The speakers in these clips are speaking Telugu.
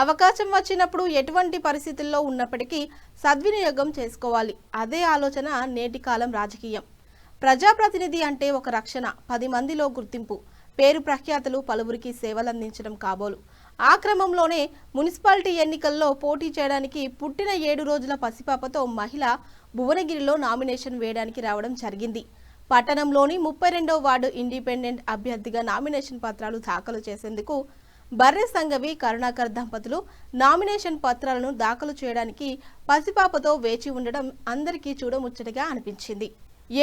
అవకాశం వచ్చినప్పుడు ఎటువంటి పరిస్థితుల్లో ఉన్నప్పటికీ సద్వినియోగం చేసుకోవాలి. అదే ఆలోచన నేటి కాలం రాజకీయం. ప్రజాప్రతినిధి అంటే ఒక రక్షణ, 10 మందిలో గుర్తింపు, పేరు ప్రఖ్యాతులు, పలువురికి సేవలందించడం కాబోలు. ఆ క్రమంలోనే మున్సిపాలిటీ ఎన్నికల్లో పోటీ చేయడానికి పుట్టిన 7 రోజుల పసిపాపతో మహిళ భువనగిరిలో నామినేషన్ వేయడానికి రావడం జరిగింది. పట్టణంలోని 32వ వార్డు ఇండిపెండెంట్ అభ్యర్థిగా నామినేషన్ పత్రాలు దాఖలు చేసేందుకు బర్రె సంగవి కరుణాకర్ దంపతులు నామినేషన్ పత్రాలను దాఖలు చేయడానికి పసిపాపతో వేచి ఉండడం అందరికీ చూడముచ్చటగా అనిపించింది.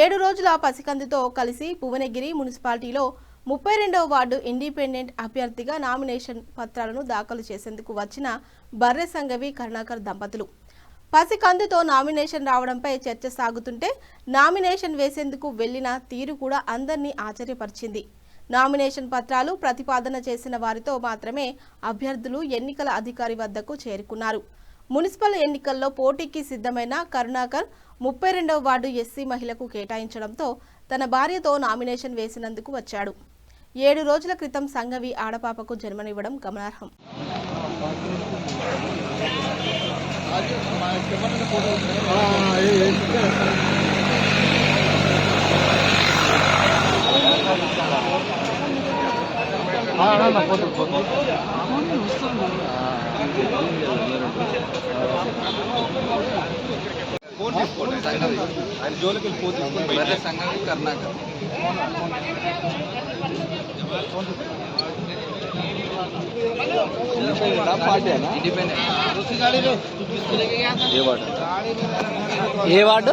7 రోజుల పసికందుతో కలిసి భువనగిరి మున్సిపాలిటీలో 32వ వార్డు ఇండిపెండెంట్ అభ్యర్థిగా నామినేషన్ పత్రాలను దాఖలు చేసేందుకు వచ్చిన బర్రె సంగవి కరుణాకర్ దంపతులు పసికందుతో నామినేషన్ రావడంపై చర్చ సాగుతుంటే నామినేషన్ వేసేందుకు వెళ్లిన తీరు కూడా అందరినీ ఆశ్చర్యపరిచింది. నామినేషన్ పత్రాలు ప్రతిపాదన చేసిన వారితో మాత్రమే అభ్యర్థులు ఎన్నికల అధికారి వద్దకు చేరుకున్నారు. మున్సిపల్ ఎన్నికల్లో పోటీకి సిద్ధమైన కరుణాకర్ 32వ వార్డు ఎస్సీ మహిళకు కేటాయించడంతో తన భార్యతో నామినేషన్ వేసినందుకు వచ్చాడు. 7 రోజుల క్రితం సంగవి ఆడపాపకు జన్మనివ్వడం గమనార్హం. జోలికి పోతే సంగవి కర్ణాకర్ ఏ వార్డు